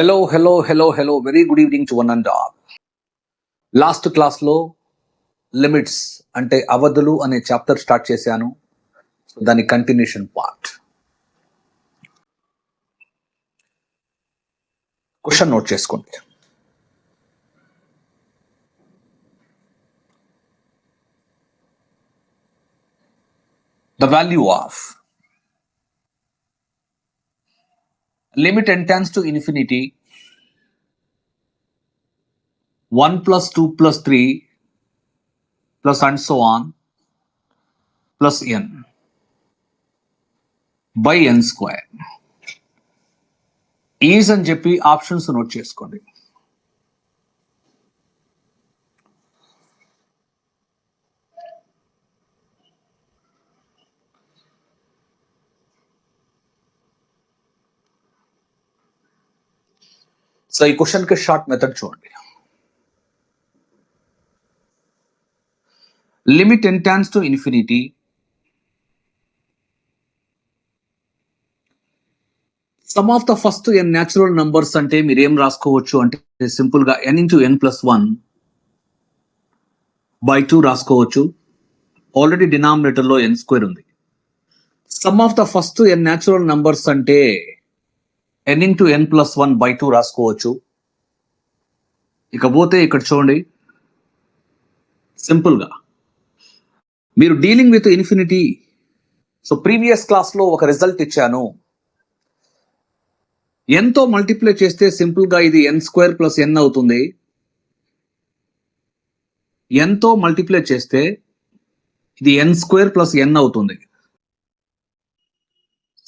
Hello. Very good evening to one and all. Last క్లాస్లో limits అంటే అవధులు అనే చాప్టర్ స్టార్ట్ చేశాను. సో దాని కంటిన్యూషన్ పార్ట్. క్వశ్చన్ నోట్ చేసుకోండి. The value of limit n tends to infinity 1 plus 2 plus 3 plus and so on plus n by n square is అని చెప్పి options note చేసుకోండి. సో ఈ క్వశ్చన్ కి short method చూడండి. Limit n tends to infinity some of the first n natural numbers అంటే మీరు ఏం రాసుకోవచ్చు అంటే సింపుల్ గా n into n plus 1 by 2 రాసుకోవచ్చు. ఆల్రెడీ డినామినేటర్ లో n స్క్వేర్ ఉంది. Some of the first n natural numbers అంటే n into n plus 1 by 2 రాసుకోవచ్చు. ఇకపోతే ఇక్కడ చూడండి, సింపుల్ గా మీరు dealing with infinity. So previous class లో ఒక రిజల్ట్ ఇచ్చాను. n తో మల్టిప్లై చేస్తే సింపుల్ గా ఇది n స్క్వేర్ ప్లస్ n అవుతుంది. n తో మల్టిప్లై చేస్తే ఇది n స్క్వేర్ ప్లస్ n అవుతుంది.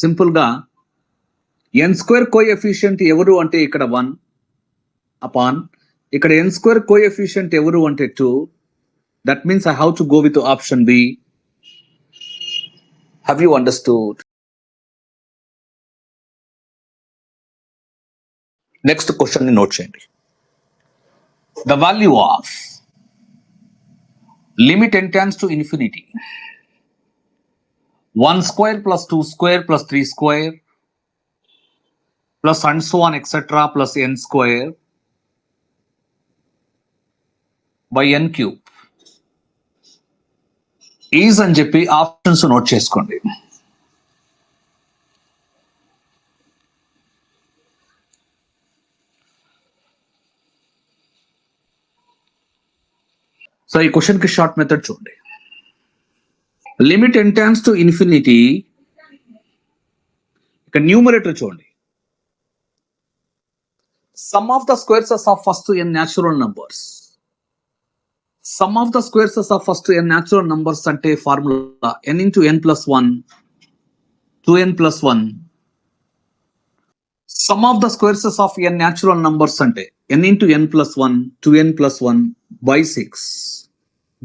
సింపుల్ గా n స్క్వేర్ కోఎఫిషియంట్ ఎవరు అంటే ఇక్కడ 1 అపాన్ ఇక్కడ n స్క్వేర్ కోఎఫిషియంట్ ఎవరు అంటే 2. That means I have to go with option B. Have you understood? Next question ని నోట్ చేయండి. The value of limit n tends to infinity 1 square plus 2 square plus 3 square plus and so on etc plus n square by n cube is అని చెప్పి options note చేసుకోండి. So ఈ question కి short method చూడండి. Limit n tends to infinity ఇక numerator చూడండి. Sum of the squares of first n natural numbers. Sum of the squares of first n natural numbers అంటే formula n into n plus 1 2n plus 1. Sum of the squares of n natural numbers అంటే n into n plus 1 2n plus 1 by 6.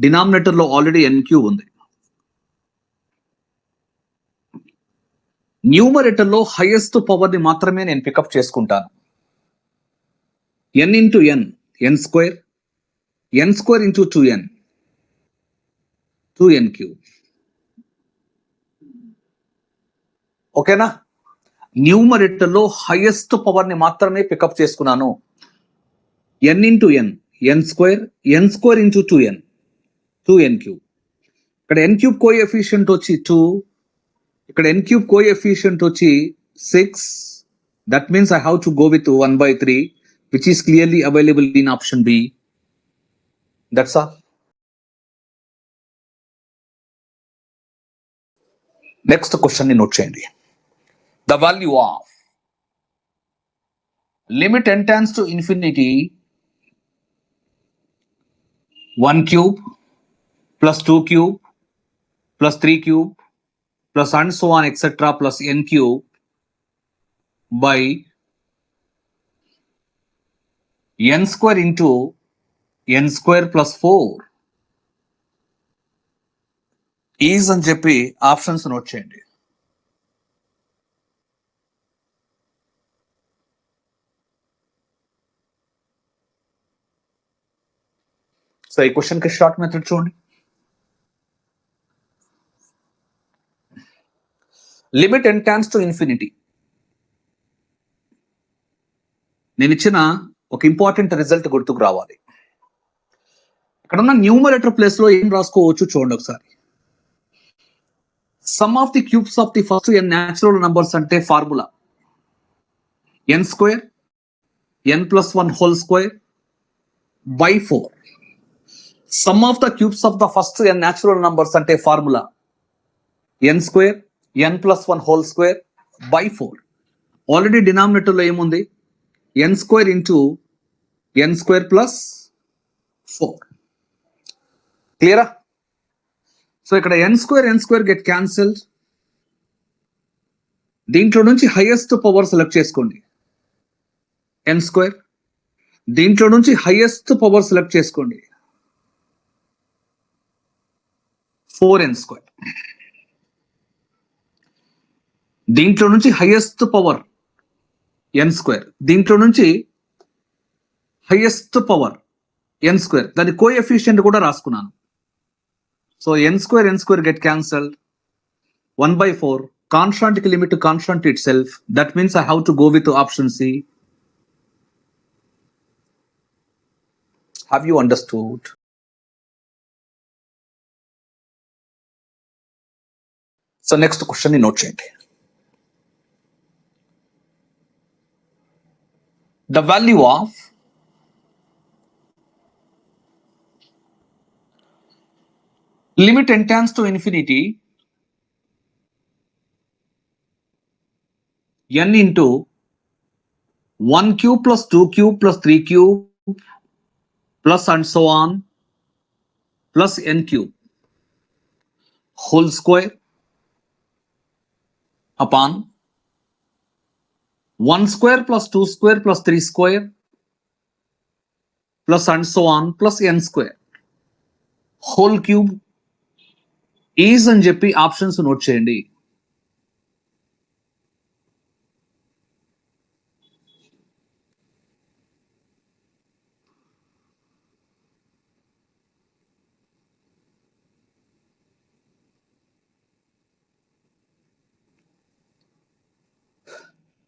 Denominator లో already n cube ఉంది. Numerator లో highest power ని మాత్రమే నేను pick up చేసుకుంటాను. n into n n square into 2n 2n cube. ఓకేనా? Numerator లో హైయెస్ట్ పవర్ ని మాత్రమే పికప్ చేసుకున్నాను. n into n square into 2n cube. ఇక్కడ n క్యూబ్ కోఎఫిషియంట్ వచ్చి 2, ఇక్కడ n క్యూబ్ కోఎఫిషియంట్ వచ్చి 6. That means I have to go with 1/3 which is clearly available in option B. That's all. Next question ని note చేయండి. The value of limit n tends to infinity 1 cube plus 2 cube plus 3 cube plus and so on etc plus n cube by n square into n square plus 4 is అని చెప్పి options note చేయండి. So ఈ question కి short method చూడండి. Limit n tends to infinity నేను ఇచ్చిన ఒక important result గుర్తుకు రావాలి. ఇక్కడ ఉన్న న్యూమరేటర్ ప్లేస్ లో ఏం రాసుకోవచ్చు చూడండి ఒకసారి. Sum of the cubes of the first n natural numbers అంటే formula n square n+1 whole square by 4. Sum of the cubes of the first n natural numbers అంటే formula n square n+1 whole square by 4. Already denominator లో ఏముంది? n square into n square plus 4. క్లియరా? So ఇక్కడ n square get cancelled. దీంట్లో నుంచి highest power select చేసుకోండి n square. దీంట్లో నుంచి హైయెస్ట్ పవర్ సెలెక్ట్ చేసుకోండి 4n స్క్వేర్. దీంట్లో నుంచి హైయెస్ట్ పవర్ n స్క్వేర్. దీంట్లో నుంచి హైయెస్ట్ పవర్ n స్క్వేర్. దాని కోఎఫిషియంట్ కూడా రాసుకున్నాను. So n square get cancelled. 1/4 constant కి limit constant itself. That means I have to go with option C. Have you understood? So next question ని note చేయండి. The value of limit n tends to infinity n into 1 cube plus 2 cube plus 3 cube plus and so on plus n cube whole square upon 1 square plus 2 square plus 3 square plus and so on plus n square whole cube is అని చెప్పి options note చేయండి.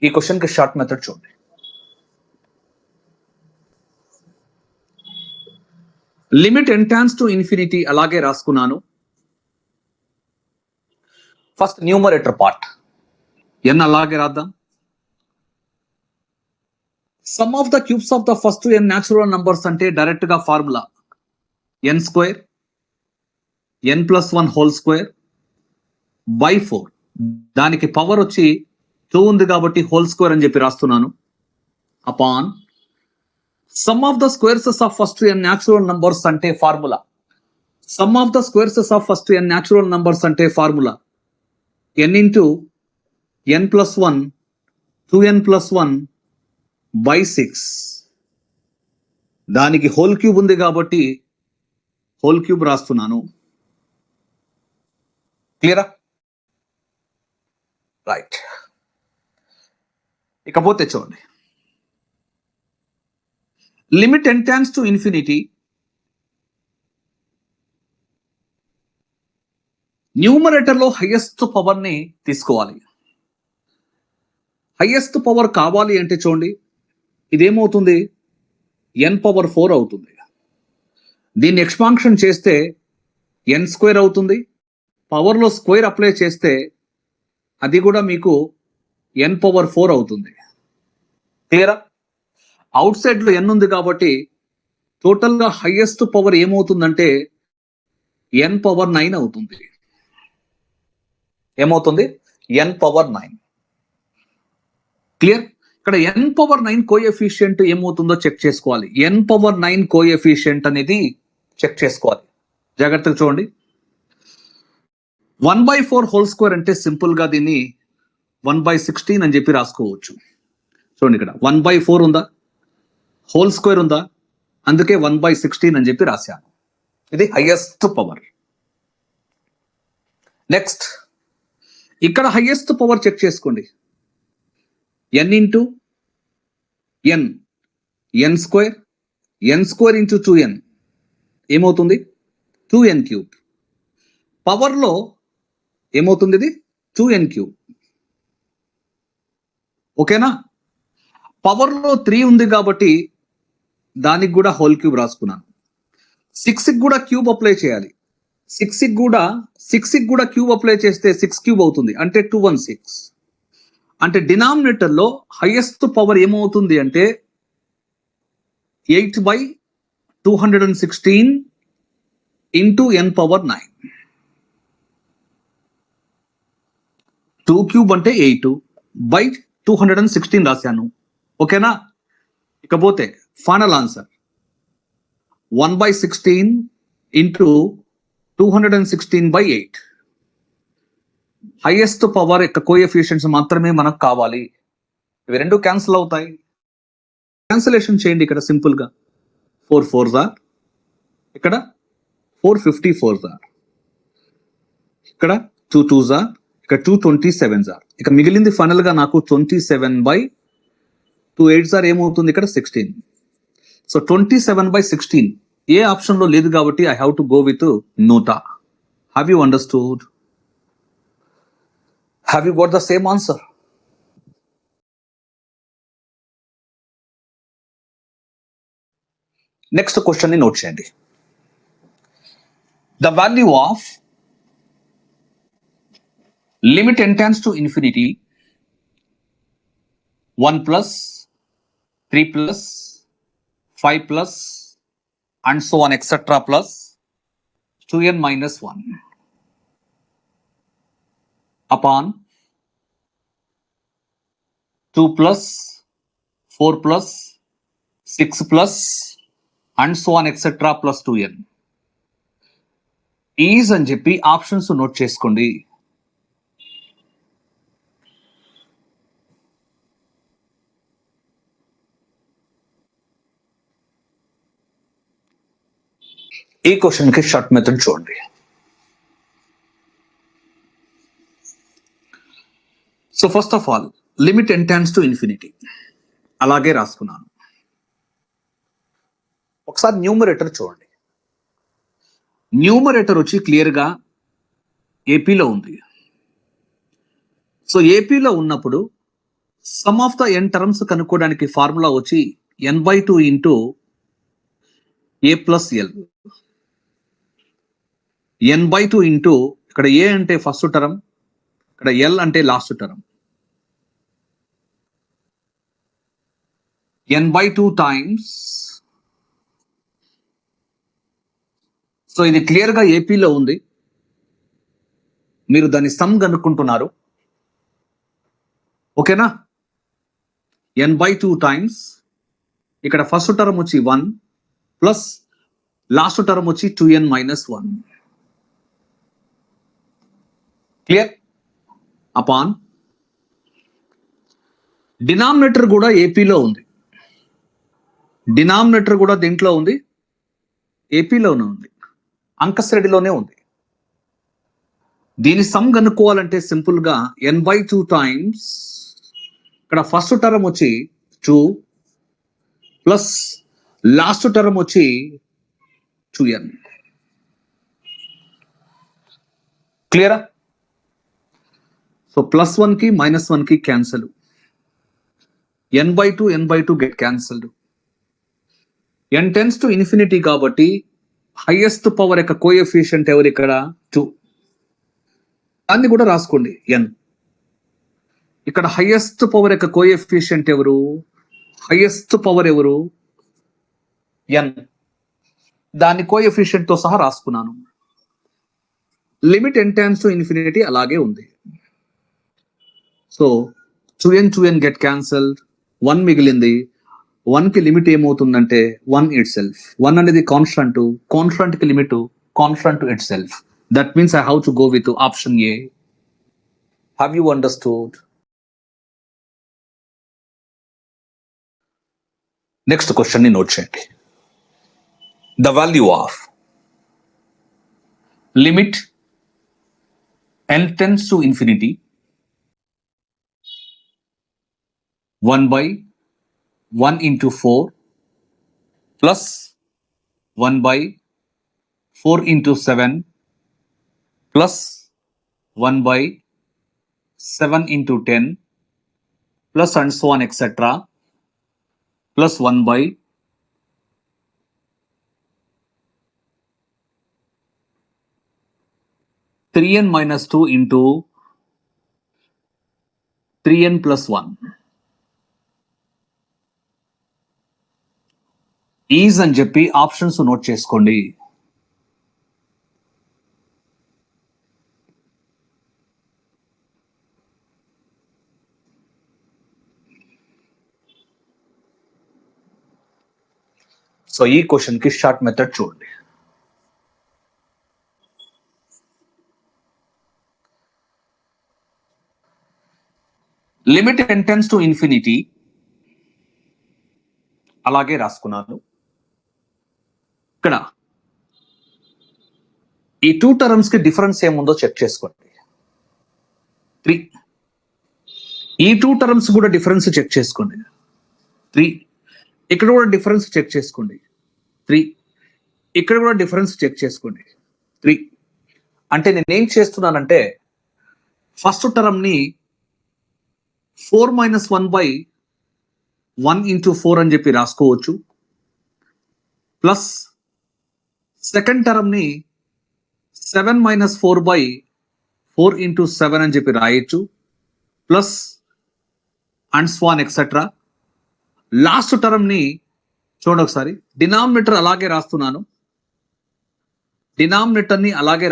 ఈ question కి short method చూడండి. Limit n tends to infinity అలాగే రాసుకున్నాను. First numerator part n అలాగే రాద్దాం. Some of the cubes of the first n natural numbers అంటే డైరెక్ట్ గా formula n square n+1 whole square by 4. దానికి పవర్ వచ్చి 2 ఉంది కాబట్టి హోల్ స్క్వేర్ అని చెప్పి రాస్తున్నాను. Upon sum of the squares of first n natural numbers అంటే formula sum of the squares of first n natural numbers అంటే formula n into n+1 2n+1 by 6. దానికి హోల్ క్యూబ్ ఉంది కాబట్టి హోల్ క్యూబ్ రాస్తున్నాను. క్లియరా? రైట్. ఇకపోతే చూడండి. Limit n tends to infinity numerator లో హైయెస్ట్ పవర్ ని తీసుకోవాలి. హైయెస్ట్ పవర్ కావాలి అంటే చూడండి, ఇదేమవుతుంది? n⁴ అవుతుంది. దీన్ని ఎక్స్పాన్షన్ చేస్తే n స్క్వేర్ అవుతుంది. పవర్ లో స్క్వేర్ అప్లై చేస్తే అది కూడా మీకు n⁴ అవుతుంది. క్లియరా? అవుట్ సైడ్ లో n ఉంది కాబట్టి టోటల్ గా హైయెస్ట్ పవర్ ఏమవుతుందంటే n⁴ అవుతుంది. ఏమవుతుంది? n⁴. క్లియర్? ఇక్కడ n⁴ కోఎఫిషియంట్ ఏమవుతుందో చెక్ చేసుకోవాలి. n⁴ కోఎఫిషియంట్ అనేది చెక్ చేసుకోవాలి. జాగ్రత్తగా చూడండి. 1/4 హోల్ స్క్వేర్ అంటే సింపుల్ గా దీన్ని 1/16 అని చెప్పి రాసుకోవచ్చు. చూడండి, ఇక్కడ 1/4 ఉందా, హోల్ స్క్వేర్ ఉందా, అందుకే 1/16 అని చెప్పి రాశాను. ఇది హైయెస్ట్ పవర్. నెక్స్ట్ ఇక్కడ హైయెస్ట్ పవర్ చెక్ చేసుకోండి. n into n square into 2n ఏమవుతుంది? 2n³. పవర్లో ఏమవుతుంది? ఇది 2n³. ఓకేనా? పవర్లో 3 ఉంది కాబట్టి దానికి కూడా హోల్ క్యూబ్ రాసుకున్నాను. 6కి కూడా క్యూబ్ అప్లై చేయాలి. 6కి కూడా క్యూబ్ అప్లై చేస్తే 6 క్యూబ్ అవుతుంది, అంటే 216. అంటే డినామినేటర్లో హైయెస్ట్ పవర్ ఏమవుతుంది అంటే 8/216 ఇంటూ n పవర్ 9. 2 క్యూబ్ అంటే 8/216 రాశాను. ఓకేనా? ఇకపోతే final answer 1/16 into 216/8. Highest power యొక్క కోఎఫిషియెంట్స్ మాత్రమే మనకు కావాలి. ఇవి రెండు క్యాన్సిల్ అవుతాయి. క్యాన్సిలేషన్ చేయండి ఇక్కడ సింపుల్ గా. 4 4s ఆర్, ఇక్కడ 4 54s ఆర్, ఇక్కడ 2 2s ఆర్, ఇక్కడ 2 27s ఆర్. ఇక మిగిలింది ఫైనల్ గా నాకు 27/2 8s ఆర్ ఏమవుతుంది ఇక్కడ 16. సో 27/16 ఏ ఆప్షన్ లో లేదు కాబట్టి I have to go with NOTA. Have you understood? Have you got the same answer? Next question ని నోట్ చేయండి. The value of limit n tends to infinity 1 plus 3 plus 5 plus and so on etc plus 2n minus 1 upon 2 plus 4 plus 6 plus and so on etc plus 2n is అని చెప్పి options note చేసుకోండి. ఈ question కి short method చూడండి. So first of all limit n tends to infinity అలాగే రాసుకున్నాను. ఒకసారి numerator చూడండి. న్యూమరేటర్ వచ్చి క్లియర్ గా ఏపీలో ఉంది. సో ఏపీలో ఉన్నప్పుడు some of the n terms కనుక్కోవడానికి ఫార్ములా వచ్చి n/2 into a plus l. n/2 into ఇక్కడ a అంటే ఫస్ట్ టర్మ్, ఇక్కడ l అంటే last term. n/2 times, so ఇది క్లియర్ గా ఏపీలో ఉంది. మీరు దాని సమ్ కనుక్కుంటున్నారు. ఓకేనా? n/2 టైమ్స్ ఇక్కడ ఫస్ట్ టర్మ్ వచ్చి 1 ప్లస్ లాస్ట్ టర్మ్ వచ్చి 2n minus 1. Clear? Upon denominator కూడా ఏపీలో ఉంది. డినామినేటర్ కూడా దీంట్లో ఉంది, ఏపీలోనే ఉంది, అంకశ్రేణిలోనే ఉంది. దీని సమ్ కనుక్కోవాలంటే సింపుల్ గా n/2 టైమ్స్ ఇక్కడ ఫస్ట్ టర్మ్ వచ్చి 2 ప్లస్ లాస్ట్ టర్మ్ వచ్చి 2n. క్లియరా? సో +1 కి -1 కి cancel. n/2 get cancelled. n tends to infinity కాబట్టి హైయెస్ట్ పవర్ యొక్క కోఎఫిషియంట్ ఎవరు ఇక్కడ 2. దాన్ని కూడా రాసుకోండి n. ఇక్కడ హైయెస్ట్ పవర్ యొక్క కోఎఫిషియంట్ ఎవరు? హైయెస్ట్ పవర్ ఎవరు? n. దాని కోఎఫిషియంట్ తో సహా రాసుకున్నాను. Limit n tends to infinity అలాగే ఉంది. సో 2n గెట్ క్యాన్సల్డ్, 1 మిగిలింది. 1 కి లిమిట్ ఏమవుతుందంటే 1 ఇట్ సెల్ఫ్. 1 అనేది కాన్స్టంట్, కాన్స్టంట్ కి limit constant it self. That means I have to go with option A. Have you understood? Next question ని note చేయండి. The value of limit n tends to infinity 1/1 into 4 plus 1/4 into 7 plus 1/7 into 10 plus and so on etc plus 1 by 3n minus 2 into 3n plus 1 is అని చెప్పి options note చేసుకోండి. So ఈ question కి short method చూడండి. Limit n tends to infinity అలాగే రాసుకున్నాను. ఇక్కడ ఈ 2 టర్మ్స్ కి డిఫరెన్స్ ఏముందో చెక్ చేసుకోండి. 3. ఈ 2 టర్మ్స్ కూడా డిఫరెన్స్ చెక్ చేసుకోండి. 3. ఇక్కడ కూడా డిఫరెన్స్ చెక్ చేసుకోండి. 3. ఇక్కడ కూడా డిఫరెన్స్ చెక్ చేసుకోండి. 3. అంటే నేను ఏం చేస్తున్నానంటే ఫస్ట్ టర్మ్ ని 4 minus 1 by 1 into 4 అని చెప్పి రాసుకోవచ్చు. ప్లస్ సెకండ్ టర్మ్ ని 7 minus 4 by 4 into 7 అని చెప్పి రాయొచ్చు. Plus and so on etcetera. Last term ని చూడండి ఒకసారి. డినామినేటర్ అలాగే రాస్తున్నాను. డినామినేటర్ ని అలాగే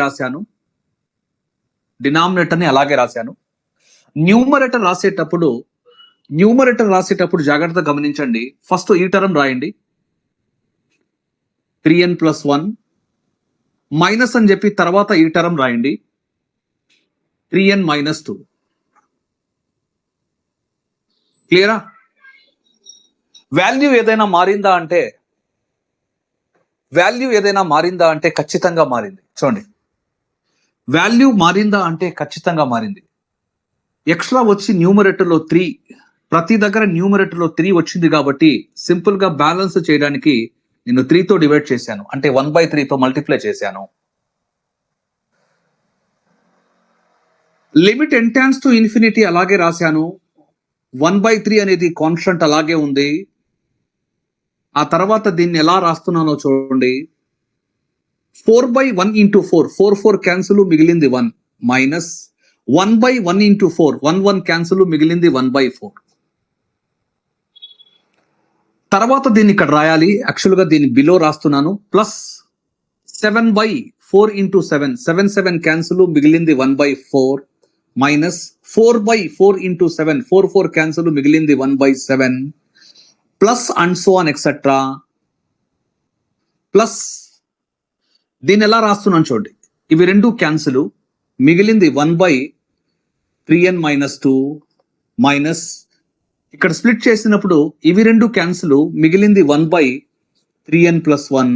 రాశాను. న్యూమరేటర్ రాసేటప్పుడు జాగ్రత్తగా గమనించండి. ఫస్ట్ ఈ టర్మ్ రాయండి 3n plus 1 మైనస్ అని చెప్పి తర్వాత ఈ టర్మ్ రాయండి 3n minus 2. క్లియరా? వాల్యూ ఏదైనా మారిందా అంటే ఖచ్చితంగా మారింది. చూడండి, వాల్యూ మారిందా అంటే ఖచ్చితంగా మారింది. ఎక్స్ట్రా వచ్చి న్యూమరేటర్లో 3, ప్రతి దగ్గర న్యూమరేటర్లో 3 వచ్చింది కాబట్టి సింపుల్ గా బ్యాలెన్స్ చేయడానికి నేను 3 తో డివైడ్ చేశాను, అంటే 1/3 తో మల్టిప్లై చేశాను. Limit n tends to infinity అలాగే రాశాను. 1/3 అనేది కాన్స్టెంట్ అలాగే ఉంది. ఆ తర్వాత దీన్ని ఎలా రాస్తున్నానో చూడండి. 4/1 into 4, 4 క్యాన్సిల్, మిగిలింది 1, మైనస్ 1/1 into 4, 1 క్యాన్సిల్, మిగిలింది 1/4. తర్వాత దీన్ని ఇక్కడ రాయాలి. యాక్చువల్ గా దీన్ని బిలో రాస్తున్నాను. ప్లస్ 7/4 into 7, 7 క్యాన్సిల్, మిగిలింది 1/4, మైనస్ 4/4 into 7, 4 క్యాన్సిల్, మిగిలింది 1/7, plus and so on etcetera. Plus దీన్ని ఎలా రాస్తున్నాను చూడండి. ఇవి రెండు క్యాన్సిల్, మిగిలింది 1/3n minus 2, మైనస్ ఇక్కడ స్ప్లిట్ చేసినప్పుడు ఇవి రెండు క్యాన్సిల్, మిగిలింది 1/3n plus 1.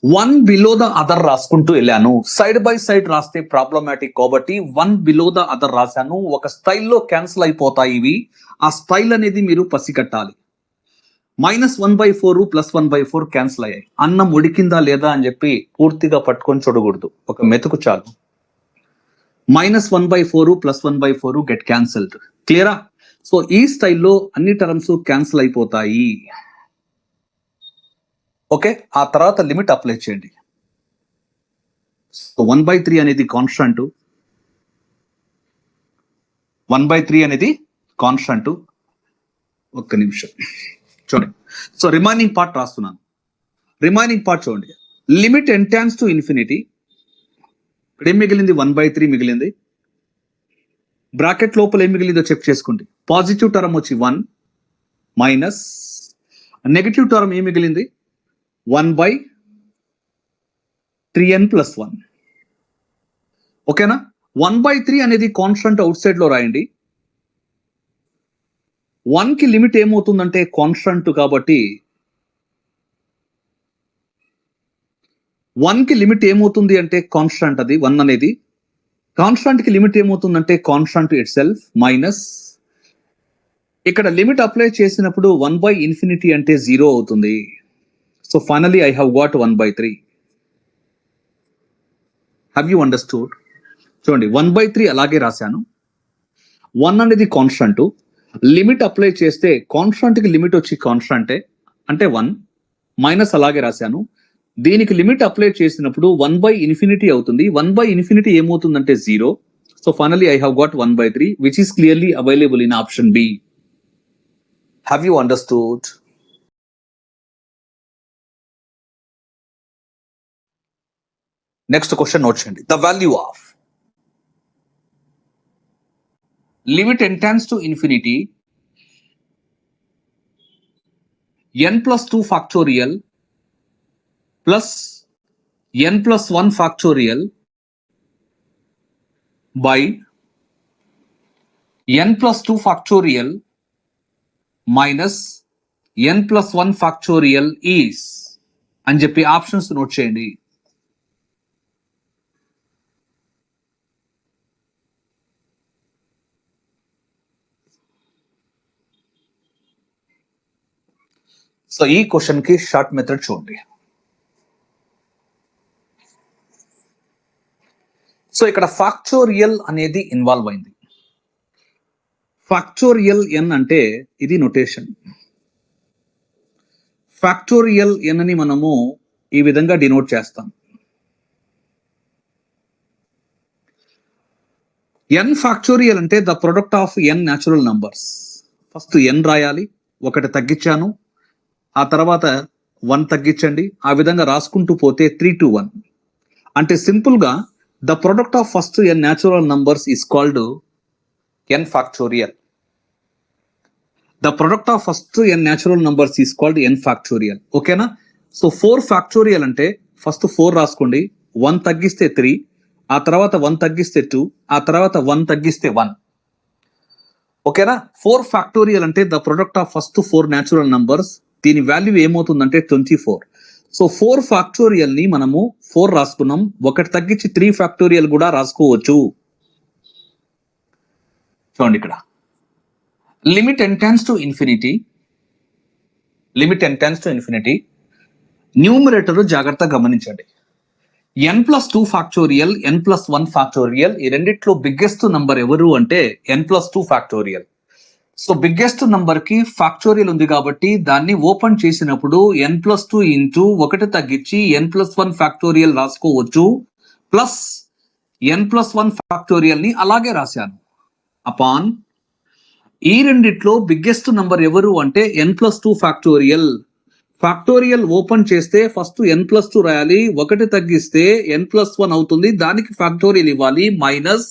1 below the other రాసుకుంటూ వెళ్ళాను. సైడ్ బై సైడ్ రాస్తే ప్రాబ్లమాటిక్ కాబట్టి 1 బిలో ద అదర్ రాశాను. ఒక స్టైల్లో క్యాన్సిల్ అయిపోతాయి ఇవి. ఆ స్టైల్ అనేది మీరు పసిగట్టాలి. -1/4 ప్లస్ 1/4 క్యాన్సిల్ అయ్యాయి. అన్నం ఉడికిందా లేదా అని చెప్పి పూర్తిగా పట్టుకొని చూడకూడదు, ఒక మెతుకు చాలు. -1/4 ప్లస్ 1/4 గెట్ క్యాన్సిల్డ్. క్లియరా? సో ఈ స్టైల్లో అన్ని టర్మ్స్ క్యాన్సిల్ అయిపోతాయి. ఓకే, ఆ తర్వాత లిమిట్ అప్లై చేయండి. సో 1/3 అనేది కాన్స్టెంట్, 1/3 అనేది కాన్స్టెంట్. ఒక్క నిమిషం చూడండి. సో రిమైనింగ్ పార్ట్ రాస్తున్నాను. రిమైనింగ్ పార్ట్ చూడండి. Limit n tends to infinity. ఇక్కడ ఏం మిగిలింది? 1/3 మిగిలింది. బ్రాకెట్ లోపల ఏం మిగిలిందో చెక్ చేసుకోండి. పాజిటివ్ టర్మ్ వచ్చి 1, మైనస్ నెగటివ్ టర్మ్ ఏం మిగిలింది? 1/3n plus 1. ఓకేనా? 1/3 అనేది కాన్స్టెంట్ అవుట్ సైడ్ లో రాయండి. 1 కి లిమిట్ ఏమవుతుందంటే కాన్స్టెంట్ కాబట్టి 1 కి లిమిట్ ఏమవుతుంది అంటే కాన్స్టెంట్, అది 1 అనేది కాన్స్టెంట్ కి లిమిట్ ఏమవుతుందంటే కాన్స్టెంట్ ఇట్ సెల్ఫ్, మైనస్ ఇక్కడ లిమిట్ అప్లై చేసినప్పుడు 1/∞ అంటే 0 అవుతుంది. So finally I have got 1/3. Have you understood? చూడండి, 1/3 అలాగే రాశాను. 1 అనేది కాన్స్టెంట్, లిమిట్ అప్లై చేస్తే కాన్స్టాంట్ కి లిమిట్ వచ్చి కాన్స్టాంటే అంటే 1 మైనస్ అలాగే రాశాను. దీనికి లిమిట్ అప్లై చేసినప్పుడు 1/∞ అవుతుంది. 1/∞ ఏమవుతుందంటే 0. So finally I have got 1/3 which is clearly available in option B. Have you understood? Next question note చేయండి. The value of limit n tends to infinity n plus 2 factorial plus n plus 1 factorial by n plus 2 factorial minus n plus 1 factorial is అని చెప్పి options note చేయండి. So ఈ question కి short method చూడండి. So ఇక్కడ factorial అనేది involve అయింది. Factorial n అంటే ఇది నొటేషన్. ఫ్యాక్టోరియల్ n అని మనము ఈ విధంగా డినోట్ చేస్తాం. n ఫ్యాక్టోరియల్ అంటే the product of n natural numbers. First n రాయాలి, ఒకటి తగ్గించాను, ఆ తర్వాత 1 తగ్గించండి, ఆ విధంగా రాసుకుంటూ పోతే 3 to 1 అంటే సింపుల్ గా the product of first n natural numbers is called n factorial. The product of first n natural numbers is called n factorial. ఓకేనా? సో 4 ఫ్యాక్టోరియల్ అంటే ఫస్ట్ 4 రాసుకోండి, 1 తగ్గిస్తే 3, ఆ తర్వాత 1 తగ్గిస్తే 2, ఆ తర్వాత 1 తగ్గిస్తే 1. ఓకేనా? 4 ఫ్యాక్టోరియల్ అంటే the product of first 4 natural numbers. దీని వాల్యూ ఏమవుతుందంటే 24. సో 4 ఫ్యాక్టోరియల్ ని మనము 4 రాసుకున్నాం, ఒకటి తగ్గించి 3 ఫ్యాక్టోరియల్ కూడా రాసుకోవచ్చు. చూడండి ఇక్కడ limit n tends to infinity, limit n tends to infinity. Numerator జాగ్రత్తగా గమనించండి. n plus 2 factorial, n plus 1 factorial, ఈ రెండిట్లో బిగ్గెస్ట్ నంబర్ ఎవరు అంటే n plus 2 factorial. So biggest number కి ఫ్యాక్టోరియల్ ఉంది కాబట్టి దాన్ని ఓపెన్ చేసినప్పుడు n plus 2 ఇంటూ ఒకటి తగ్గించి n plus 1 ఫ్యాక్టోరియల్ రాసుకోవచ్చు. ప్లస్ n plus 1 ఫ్యాక్టోరియల్ ని అలాగే రాశాను అపాన్. ఈ రెండిట్లో బిగ్గెస్ట్ నంబర్ ఎవరు అంటే n plus 2 factorial. Factorial open చేస్తే ఫస్ట్ n plus 2 రాయాలి, ఒకటి తగ్గిస్తే n plus 1 అవుతుంది, దానికి ఫ్యాక్టోరియల్ ఇవ్వాలి మైనస్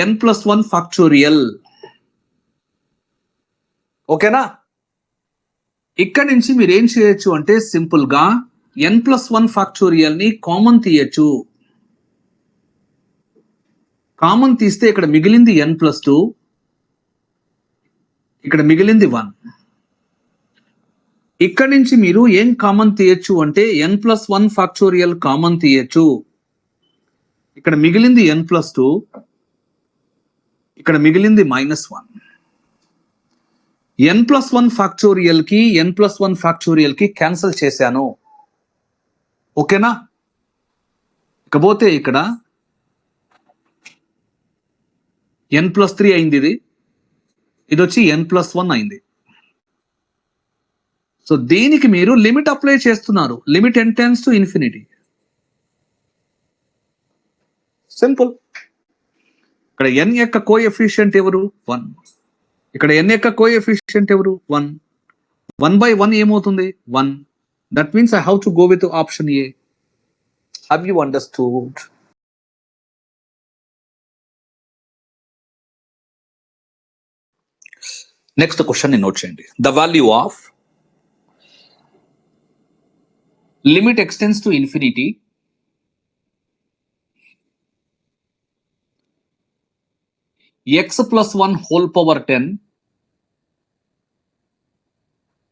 n plus 1 ఫ్యాక్టోరియల్. ఓకేనా? ఇక్కడ నుంచి మీరు ఏం చేయొచ్చు అంటే సింపుల్ గా n plus 1 ఫ్యాక్టోరియల్ ని కామన్ తీయచ్చు. కామన్ తీస్తే ఇక్కడ మిగిలింది n plus 2, ఇక్కడ మిగిలింది 1. ఇక్కడ నుంచి మీరు ఏం కామన్ తీయచ్చు అంటే n plus 1 ఫ్యాక్టోరియల్ కామన్ తీయచ్చు. ఇక్కడ మిగిలింది n plus 2, ఇక్కడ మిగిలింది -1. n plus 1 ఫ్యాక్టోరియల్ కి n plus 1 ఫ్యాక్టోరియల్ కి క్యాన్సిల్ చేశాను. ఓకేనా? ఇకపోతే ఇక్కడ n plus 3 అయింది, ఇది వచ్చి n plus 1 అయింది. సో దీనికి మీరు లిమిట్ అప్లై చేస్తున్నారు. Limit n tends to infinity. Simple. ఇక్కడ n యొక్క కోఎఫిషియంట్ ఎవరు? 1. ఇక్కడ n యొక్క కోఎఫిషియంట్ ఎవరు? 1. 1/1 ఏమవుతుంది? 1. That means I have to go with option A. Have you understood? Next question ని నోట్ చేయండి. The value of limit extends to infinity x plus 1 whole power 10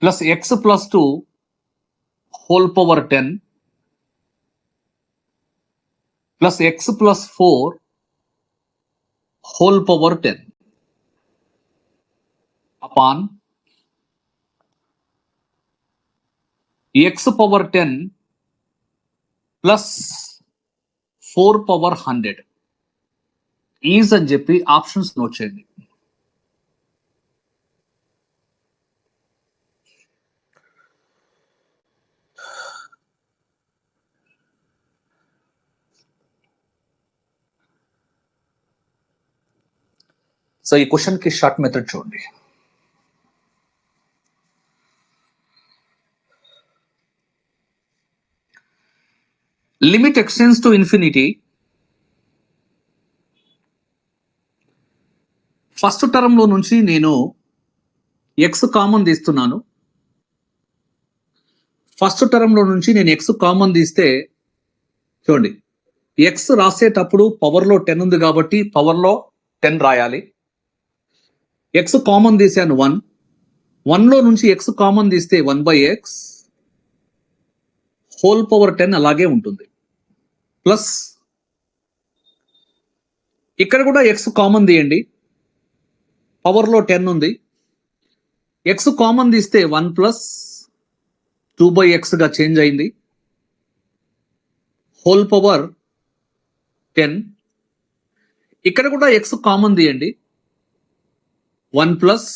plus x plus 2 whole power 10 plus x plus 4 whole power 10 upon x power 10 plus 4 power 100 is అని చెప్పి options note చేయండి. So ఈ question కి short method చూడండి. Limit x tends to infinity. First term లో నుంచి నేను x common తీస్తున్నాను. ఫస్ట్ టర్మ్ లో నుంచి నేను ఎక్స్ కామన్ తీస్తే చూడండి, ఎక్స్ రాసేటప్పుడు పవర్ లో 10 ఉంది కాబట్టి పవర్ లో 10 రాయాలి. ఎక్స్ కామన్ తీసాను 1. 1 లో నుంచి ఎక్స్ కామన్ తీస్తే 1/x హోల్ పవర్ 10 అలాగే ఉంటుంది. ప్లస్ ఇక్కడ కూడా ఎక్స్ కామన్ తీయండి, పవర్ లో 10 ఉంది. ఎక్స్ కామన్ తీస్తే 1 ప్లస్ 2/x గా చేంజ్ అయింది. Whole power 10. ఇక్కడ కూడా ఎక్స్ కామన్ తీయండి, 1 ప్లస్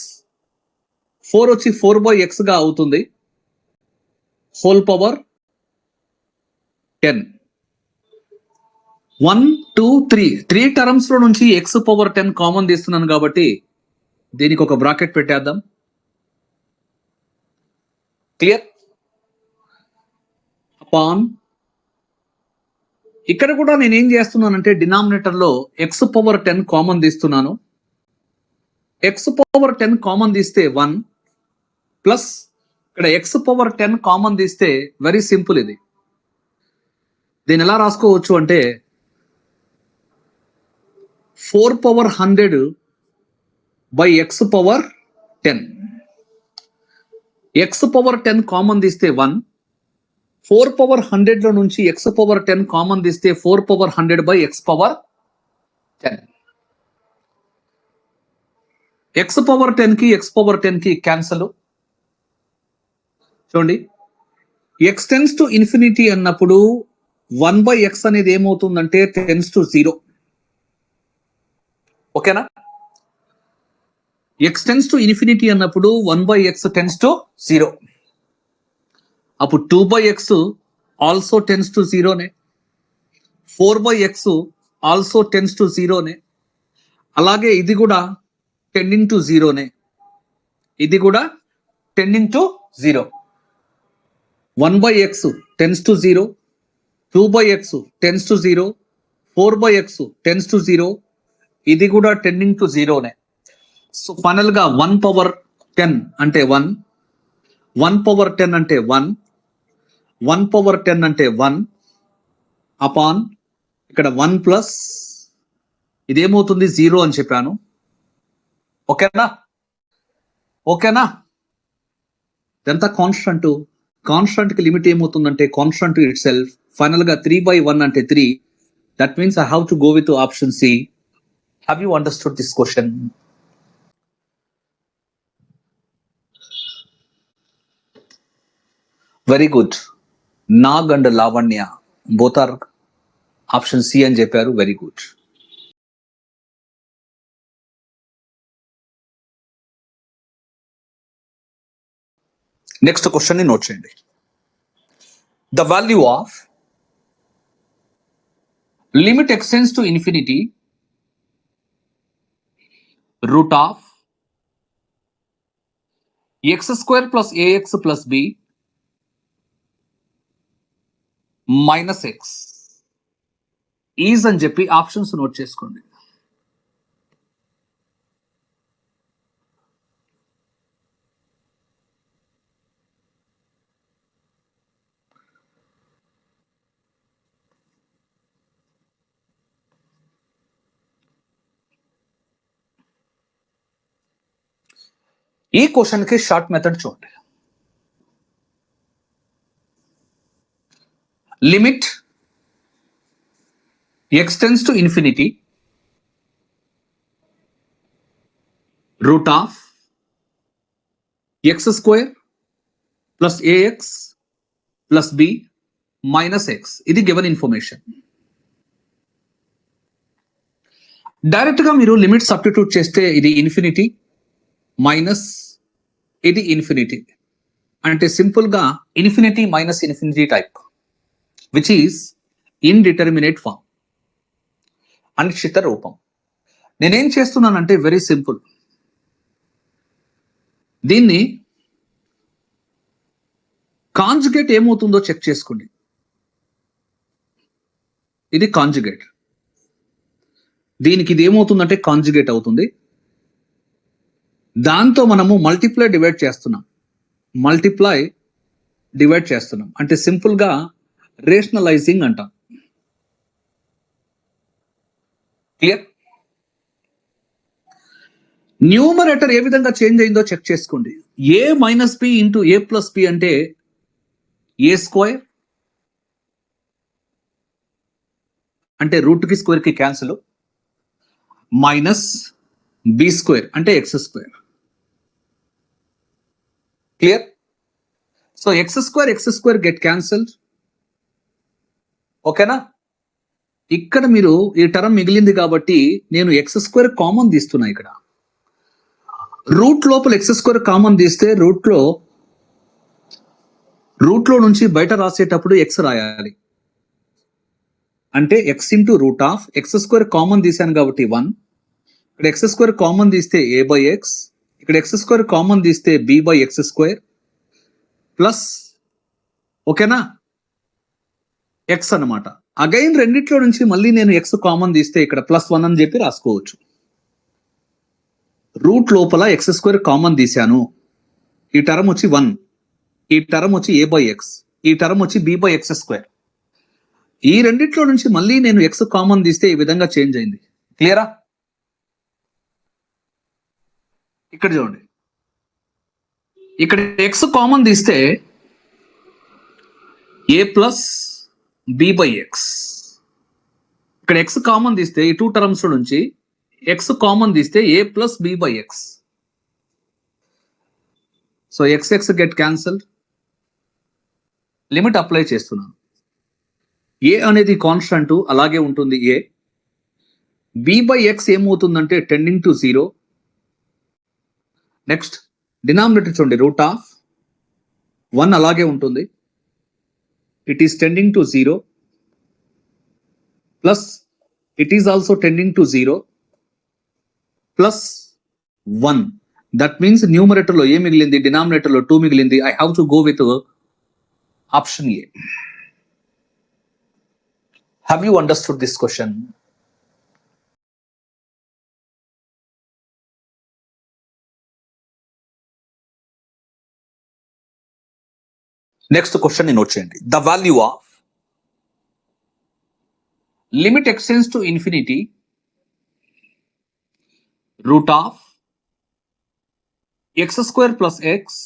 4 వచ్చి 4/x గా అవుతుంది. Whole power 10. 1, 2, 3 టర్మ్స్ లో నుంచి ఎక్స్ పవర్ 10 కామన్ తీస్తున్నాను కాబట్టి దీనికి ఒక బ్రాకెట్ పెట్టేద్దాం. క్లియర్? అపాన్ ఇక్కడ కూడా నేను ఏం చేస్తున్నానంటే డినామినేటర్ లో ఎక్స్ పవర్ 10 కామన్ తీస్తున్నాను. ఎక్స్ పవర్ 10 కామన్ తీస్తే 1 ప్లస్ ఇక్కడ ఎక్స్ పవర్ 10 కామన్ తీస్తే వెరీ సింపుల్. ఇది దీన్ని ఎలా రాసుకోవచ్చు అంటే 4 power 100 by X power 10. X power 10 common తీస్తే 1. 4 పవర్ 100 లో నుంచి ఎక్స్ పవర్ 10 కామన్ తీస్తే 4 power 100 by X power 10. X power 10 కి ఎక్స్ పవర్ 10 కి క్యాన్సల్. చూడండి, ఎక్స్ టెన్స్ టు ఇన్ఫినిటీ అన్నప్పుడు 1/x అనేది ఏమవుతుందంటే టెన్స్ టు 0. ఓకేనా? ఎక్స్ టెన్స్ టు ఇన్ఫినిటీ అన్నప్పుడు 1/x టెన్స్ టు 0. అప్పుడు 2/x ఆల్సో టెన్స్ టు 0నే. 4/x ఆల్సో టెన్స్ టు 0నే. అలాగే ఇది కూడా టెండింగ్ టు 0నే. ఇది కూడా tending to 0. 1/x tends to 0, 2/x tends to 0, 4/x tends to 0. ఇది కూడా టెండింగ్ టు 0నే. సో ఫైనల్ గా 1 పవర్ 10 అంటే 1, 1 పవర్ 10 అంటే 1, 1 పవర్ 10 అంటే 1 అపాన్ ఇక్కడ 1 ప్లస్ ఇదేమవుతుంది 0 అని చెప్పాను. ఓకేనా? ఓకేనా? ఇదంతా కాన్స్టెంట్. కాన్స్టెంట్ కి లిమిట్ ఏమవుతుందంటే కాన్స్టెంట్ ఇట్ సెల్ఫ్. ఫైనల్ గా 3/1 అంటే 3. That means I have to go with option C. Have you understood this question? Very good. Nag and Lavanya both are option C అని చెప్పారు. Very good. నెక్స్ట్ క్వశ్చన్ ని note చేయండి. The value of limit x tends to infinity root of x² plus ax plus b minus x is అని చెప్పి options note చేసుకోండి. ఈ question కి short method చూడండి. Limit x tends to infinity root of x² plus ax plus b minus x. ఇది given information. Direct గా మీరు limit substitute చేస్తే ఇది ఇన్ఫినిటీ మైనస్ ఇది ఇన్ఫినిటీ అంటే సింపుల్ గా infinity minus infinity type, which is indeterminate form, అనిశ్చిత రూపం. నేనేం చేస్తున్నానంటే వెరీ సింపుల్, దీన్ని కాంజుగేట్ ఏమవుతుందో చెక్ చేసుకోండి. ఇది కాంజుగేట్, దీనికి ఇది ఏమవుతుందంటే కాంజుగేట్ అవుతుంది. దాంతో మనము మల్టిప్లై డివైడ్ చేస్తున్నాం, అంటే సింపుల్ గా రేషనలైజింగ్ అంటాం. క్లియర్? న్యూమరేటర్ ఏ విధంగా చేంజ్ అయిందో చెక్ చేసుకోండి. a minus B into A plus B అంటే ఏ స్క్వేర్, అంటే రూట్ కి స్క్వేర్ కి క్యాన్సిల్, మైనస్ బి స్క్వేర్ అంటే x square. Clear? So x square get cancelled. ఓకేనా? ఇక్కడ మీరు ఈ టర్మ్ మిగిలింది కాబట్టి నేను ఎక్స్ స్క్వేర్ కామన్ తీస్తున్నా. ఇక్కడ రూట్ లోపల ఎక్స్ స్క్వేర్ కామన్ తీస్తే రూట్ లో నుంచి బయట రాసేటప్పుడు ఎక్స్ రాయాలి. అంటే x into root of x square common తీసాను కాబట్టి 1. ఇక్కడ ఎక్స్ స్క్వేర్ కామన్ తీస్తే ఏ బై ఎక్స్, ఇక్కడ ఎక్స్ స్క్వేర్ కామన్ తీస్తే B by x square plus, ఓకేనా, ఎక్స్ అన్నమాట. అగైన్ రెండిట్లో నుంచి మళ్ళీ నేను ఎక్స్ కామన్ తీస్తే ఇక్కడ +1 అని చెప్పి రాసుకోవచ్చు. రూట్ లోపల ఎక్స్ స్క్వేర్ కామన్ తీశాను, ఈ టర్మ్ వచ్చి 1, ఈ టర్మ్ వచ్చి ఏ బై ఎక్స్, ఈ టర్మ్ వచ్చి బి బై ఎక్స్ స్క్వేర్. ఈ రెండిట్లో నుంచి మళ్ళీ నేను ఎక్స్ కామన్ తీస్తే ఈ విధంగా చేంజ్ అయింది. క్లియరా? ఇక్కడ చూడండి, ఇక్కడ ఎక్స్ కామన్ తీస్తే a plus b by x, ఇక్కడ ఎక్స్ కామన్ తీస్తే ఈ 2 టర్మ్స్ నుంచి ఎక్స్ కామన్ తీస్తే a plus b by x. So x get cancelled. Limit apply చేస్తున్నాను. ఏ అనేది కాన్స్టంట్ అలాగే ఉంటుంది. ఏ బి బై ఎక్స్ ఏమవుతుందంటే టెండింగ్ టు 0. నెక్స్ట్ డినామినేటర్ చూడండి, రూట్ ఆఫ్ 1 అలాగే ఉంటుంది, it is tending to 0 plus it is also tending to 0 plus 1. That means numerator లో A మిగిలింది, డినామినేటర్ లో 2 మిగిలింది. I have to go with option A. Have you understood this question? Next question ని note చేయండి. The value of limit x tends to infinity root of x square plus x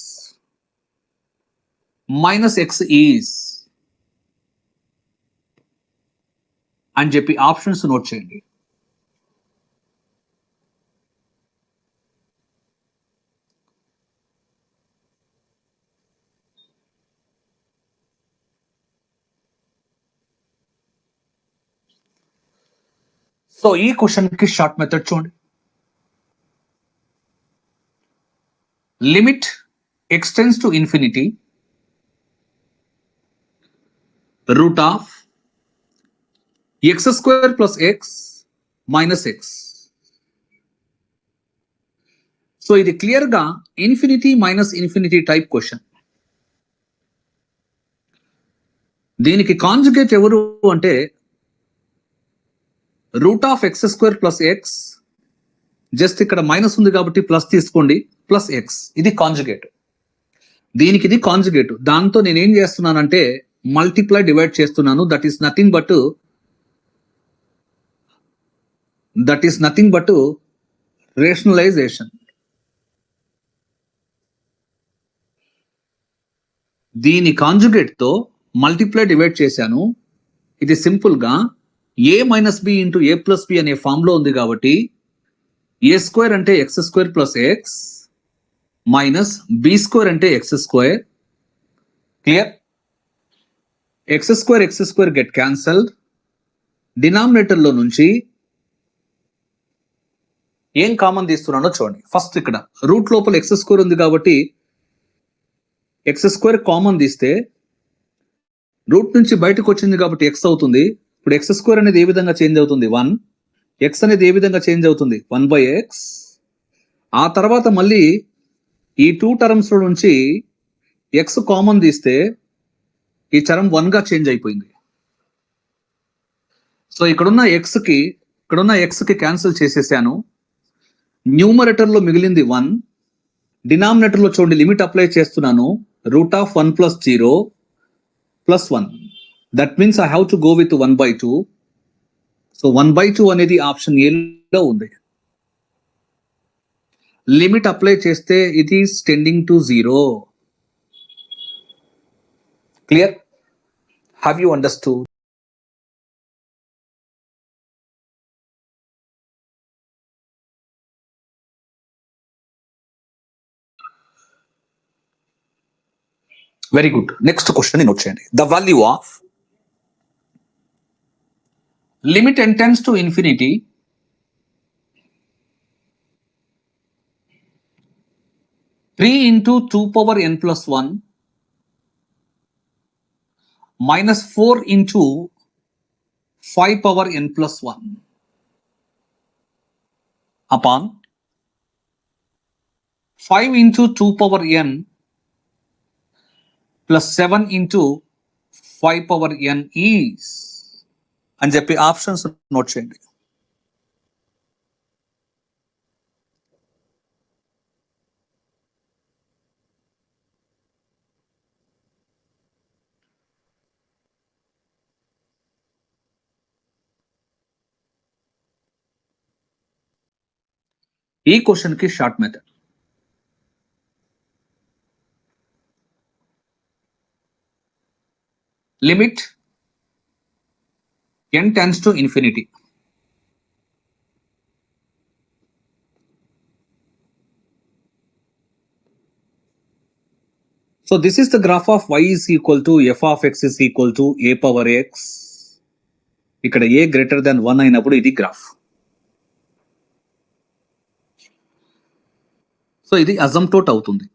minus x is అని చెప్పి options note చేయండి. So ఈ question కి short method చూడండి. Limit x tends to infinity root of x square plus x minus x. So ఇది clear గా infinity minus infinity type question. దీనికి conjugate ఎవరు అంటే route of x square plus X, just ఇక్కడ minus ఉంది కాబట్టి ప్లస్ తీసుకోండి, ప్లస్ ఎక్స్. ఇది కాంజుగేట్, దీనికి ఇది కాంజుగేట్. దాంతో నేను ఏం చేస్తున్నానంటే మల్టిప్లై డివైడ్ చేస్తున్నాను. That is nothing but rationalisation. దీని కాంజుగేట్ తో మల్టిప్లై డివైడ్ చేశాను. ఇది సింపుల్ గా a minus B into A plus b అనే ఫామ్ లో ఉంది కాబట్టి ఏ స్క్వేర్ అంటే x square plus x minus B square అంటే x square. Clear? X square get cancelled. Denominator లో నుంచి ఏం కామన్ తీస్తున్నానో చూడండి. ఫస్ట్ ఇక్కడ రూట్ లోపల ఎక్స్ స్క్వేర్ ఉంది కాబట్టి ఎక్స్ స్క్వేర్ కామన్ తీస్తే రూట్ నుంచి బయటకు వచ్చింది కాబట్టి ఎక్స్ అవుతుంది. ఇప్పుడు ఎక్స్ స్క్వేర్ అనేది ఏ విధంగా చేంజ్ అవుతుంది, 1. ఎక్స్ అనేది ఏ విధంగా చేంజ్ అవుతుంది 1/x. ఆ తర్వాత మళ్ళీ ఈ 2 టర్మ్స్ నుంచి ఎక్స్ కామన్ తీస్తే ఈ టర్మ్ 1 గా చేంజ్ అయిపోయింది. సో ఇక్కడున్న ఎక్స్ కి క్యాన్సిల్ చేసేసాను. న్యూమరేటర్ లో మిగిలింది 1. డినామినేటర్ లో చూడండి లిమిట్ అప్లై చేస్తున్నాను. √1 + 0 + 1. That means I have to go with 1/2. So 1/2 అనేది ఆప్షన్ ఏ లో ఉంది. లిమిట్ అప్లై చేస్తే it is tending to 0. Clear? Have you understood? Very good. Next question note చేయండి. The value of limit n tends to infinity (3 × 2^n + 1) minus 4 × 5^n + 1 upon 5 × 2^n plus 7 × 5^n is అని చెప్పి options note చేయండి. ఈ question కి short method. Limit n tends to infinity. So this is the graph of y is equal to f of x is equal to a power x. ఇక్కడ a greater than 1 అయినప్పుడు ఇది graph. So ఇది అసంప్టోట్ అవుతుంది.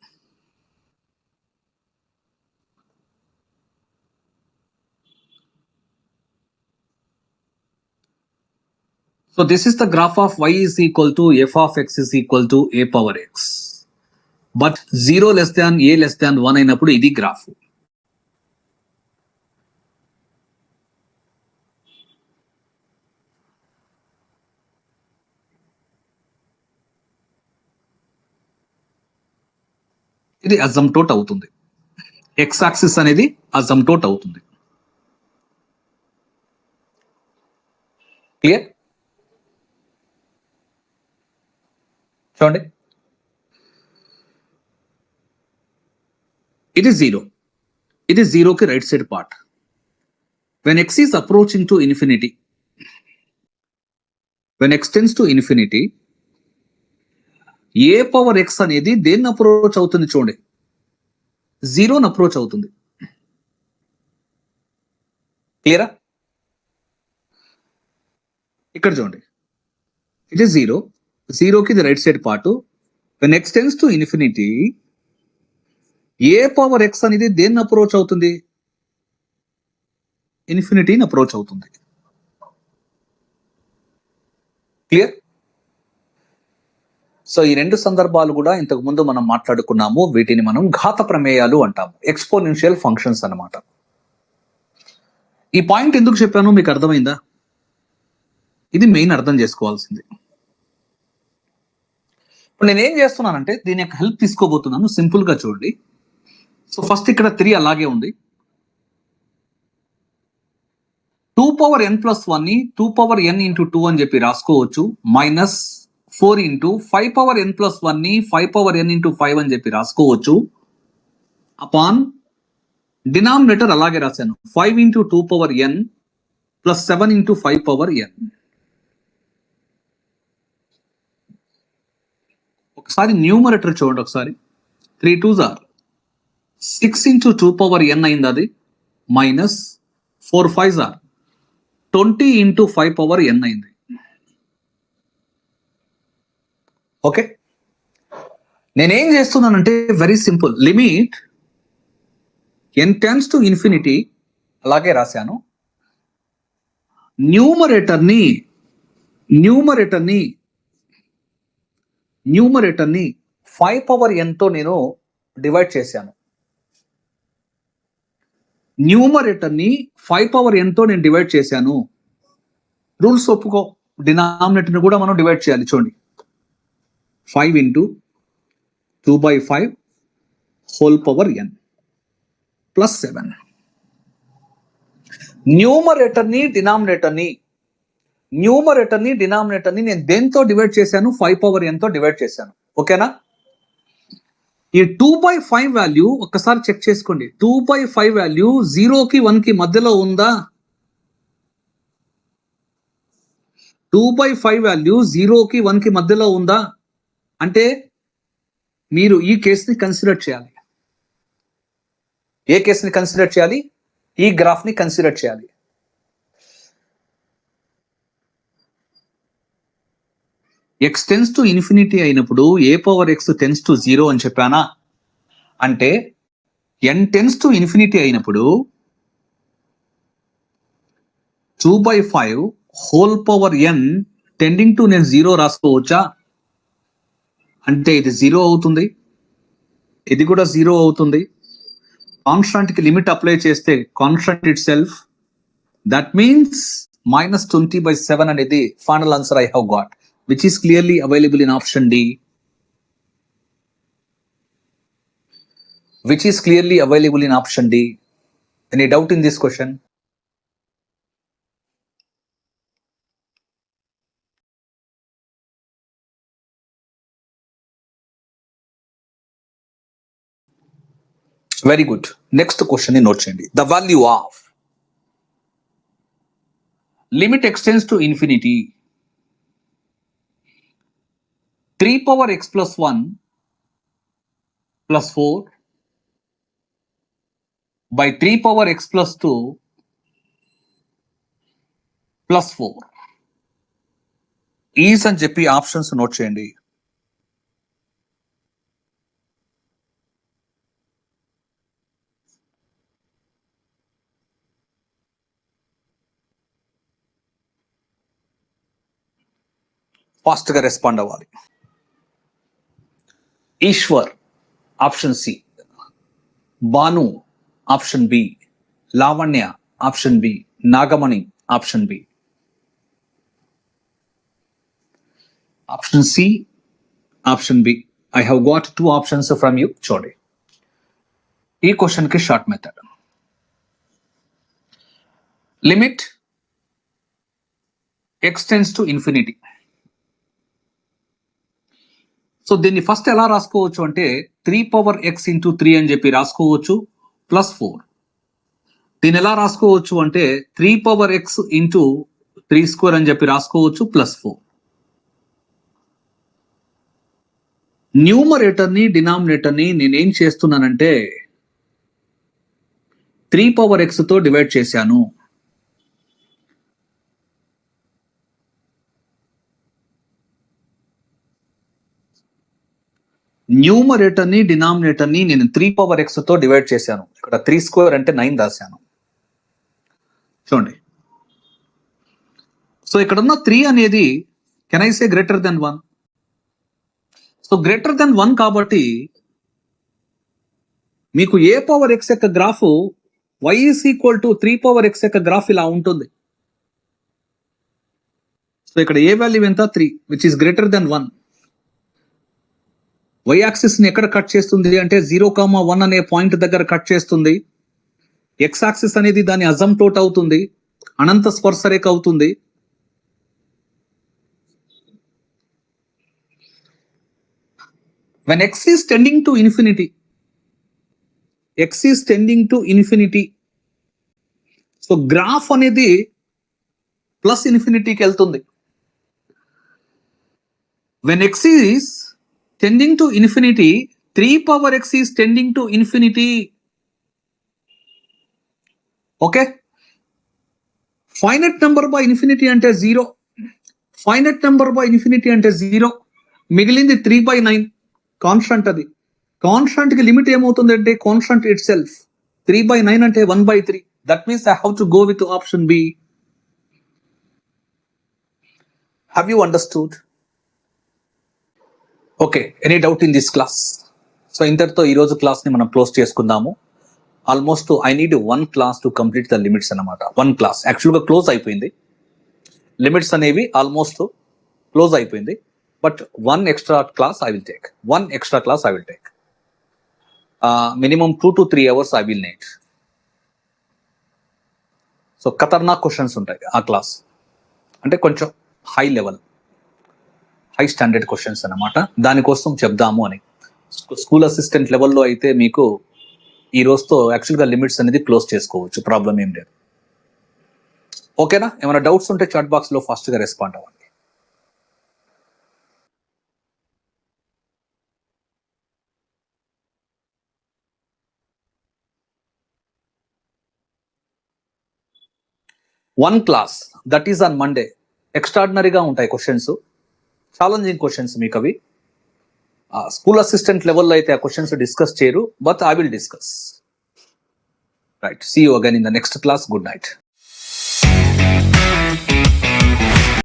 So this is the graph of y is equal to f of x is equal to a power x. But 0 less than a less than 1 అయినప్పుడు ఇది graph. ఇది అసంప్టోట్ అవుతుంది. X axis అనేది అసంప్టోట్ అవుతుంది. క్లియర్? చూడండి, ఇది 0. ఇది 0 కి right side part. When x is approaching to infinity, when x tends to infinity, a power x అనేది దేన్ని అప్రోచ్ అవుతుంది చూడండి, 0ని అప్రోచ్ అవుతుంది. క్లియరా? ఇక్కడ చూడండి, ఇది 0. 0కి ఇది right side part. when x tends to infinity, a power x అనేది దేన్ని అప్రోచ్ అవుతుంది, ఇన్ఫినిటీని అప్రోచ్ అవుతుంది. క్లియర్? సో ఈ రెండు సందర్భాలు కూడా ఇంతకు ముందు మనం మాట్లాడుకున్నాము. వీటిని మనం ఘాత ప్రమేయాలు అంటాము, ఎక్స్పోనెన్షియల్ ఫంక్షన్స్ అన్నమాట. ఈ పాయింట్ ఎందుకు చెప్పాను మీకు అర్థమైందా? ఇది మెయిన్ అర్థం చేసుకోవాల్సింది. ఇప్పుడు నేనేం చేస్తున్నానంటే దీని యొక్క హెల్ప్ తీసుకోబోతున్నాను. సింపుల్ గా చూడండి. సో ఫస్ట్ ఇక్కడ 3 అలాగే ఉంది. 2^n + 1 ని 2^n × 2 అని చెప్పి రాసుకోవచ్చు. మైనస్ 4 × 5^n + 1 ని 5^n × 5 అని చెప్పి రాసుకోవచ్చు. అపాన్ డినామినేటర్ అలాగే రాశాను, 5 × 2^n + 7 × 5^n. ఒకసారి న్యూమరేటర్ చూడండి. ఒకసారి 3 2s are 6 × 2^n అయింది, అది మైనస్ 4 5s are 20 × 5^n అయింది. ఓకే, నేనేం చేస్తున్నానంటే very simple, limit n tends to infinity అలాగే రాశాను. న్యూమరేటర్ ని న్యూమరేటర్ని 5 పవర్ nతో నేను డివైడ్ చేశాను. న్యూమరేటర్ని 5 పవర్ nతో నేను డివైడ్ చేశాను. రూల్స్ ఒప్పుకో, డినామినేటర్ని కూడా మనం డివైడ్ చేయాలి. చూడండి, 5 into 2/5 whole power n plus 7. న్యూమరేటర్ని డినామినేటర్ని నేను దేంతో డివైడ్ చేశాను? 5 పవర్ nతో డివైడ్ చేశాను. ఓకేనా? ఈ 2/5 వాల్యూ ఒక్కసారి చెక్ చేసుకోండి. 2/5 వాల్యూ 0కి 1కి మధ్యలో ఉందా? 2/5 వాల్యూ 0కి 1కి మధ్యలో ఉందా అంటే మీరు ఈ కేసుని కన్సిడర్ చేయాలి. ఏ కేసుని కన్సిడర్ చేయాలి? ఈ గ్రాఫ్ ని కన్సిడర్ చేయాలి. x టెన్స్ టు ఇన్ఫినిటీ అయినప్పుడు a power x tends to 0 అని చెప్పానా? అంటే n టెన్స్ టు ఇన్ఫినిటీ అయినప్పుడు 2/5 whole power n tending to నేను 0 రాసుకోవచ్చా? అంటే ఇది 0 అవుతుంది, ఇది కూడా 0 అవుతుంది. కాన్స్టాంట్ కి లిమిట్ అప్లై చేస్తే constant itself, that means -20/7 అనేది final answer I have got, which is clearly available in option D. Which is clearly available in option D. Any doubt in this question? Very good. Next question ni note cheyandi. The value of limit extends to infinity 3 power x plus 1 plus 4 by 3 power x plus 2 plus 4 is అని చెప్పి options note చేయండి. Fast గా respond అవ్వాలి. Eshwar option C, Bhanu option B, Lavanya option B, Nagamani option B. Option C, option B. I have got 2 options from you. చూడండి, ఈ question కి short method. Limit x tends to infinity. So దీన్ని first ఎలా రాసుకోవచ్చు అంటే 3 పవర్ x ఇంటూ 3 అని చెప్పి రాసుకోవచ్చు ప్లస్ 4. దీన్ని ఎలా రాసుకోవచ్చు అంటే 3 పవర్ x ఇంటూ 3 స్క్వేర్ అని చెప్పి రాసుకోవచ్చు ప్లస్ 4. న్యూమరేటర్ని డినామినేటర్ని నేనేం చేస్తున్నానంటే 3 పవర్ x తో డివైడ్ చేశాను. న్యూమరేటర్ని డినామినేటర్ని నేను 3 పవర్ x తో డివైడ్ చేశాను. ఇక్కడ 3 స్క్వేర్ అంటే 9 రాశాను. చూడండి, సో ఇక్కడ ఉన్న 3 అనేది can I say greater than 1. So greater than 1 కాబట్టి మీకు a పవర్ x యొక్క graph y is equal to 3 power x యొక్క గ్రాఫ్ ఇలా ఉంటుంది. సో ఇక్కడ ఏ వాల్యూ ఎంత? 3, which is greater than 1. y axis ని ఎక్కడ కట్ చేస్తుంది అంటే 0,1 అనే పాయింట్ దగ్గర కట్ చేస్తుంది. x యాక్సిస్ అనేది దాని అజంప్టోట్ అవుతుంది, అనంత స్పర్శరేఖ అవుతుంది. when x is tending to infinity, so graph అనేది ప్లస్ ఇన్ఫినిటీకి వెళ్తుంది. when x is tending to infinity, 3 power x is tending to infinity. Okay, finite number by infinity అంటే 0. finite number by infinity అంటే 0. మిగిలింది 3/9 constant. అది constant కి limit ఏమవుతుంది అంటే constant it self. 3/9 అంటే 1/3. That means I have to go with option B. Have you understood? Okay, any doubt in this class? So ఇంతటితో ఈరోజు క్లాస్ని మనం క్లోజ్ చేసుకుందాము. Almost I need 1 class to complete the limits అనమాట. 1 class యాక్చువల్గా close అయిపోయింది, limits అనేవి almost close అయిపోయింది. But 1 extra class I will take. 1 extra class I will take. Minimum 2 to 3 hours I will need. So Khatarnak questions ఉంటాయి ఆ class, అంటే కొంచెం high level, high standard questions అన్నమాట. దానికోసం చెప్దాము అని. స్కూల్ అసిస్టెంట్ లెవెల్లో అయితే మీకు ఈ రోజుతో యాక్చువల్గా లిమిట్స్ అనేది క్లోజ్ చేసుకోవచ్చు, ప్రాబ్లం ఏం లేదు. ఓకేనా? ఏమైనా డౌట్స్ ఉంటే చాట్ బాక్స్లో ఫాస్ట్గా రెస్పాండ్ అవ్వండి. One class that is on Monday. ఎక్స్ట్రాడినరీగా ఉంటాయి క్వశ్చన్స్, ఛాలెంజింగ్ క్వశ్చన్స్ మీకు అవి. స్కూల్ అసిస్టెంట్ లెవెల్లో అయితే ఆ క్వశ్చన్స్ డిస్కస్ చేయరు, but I will discuss. Right, see you again in the next class. Good night.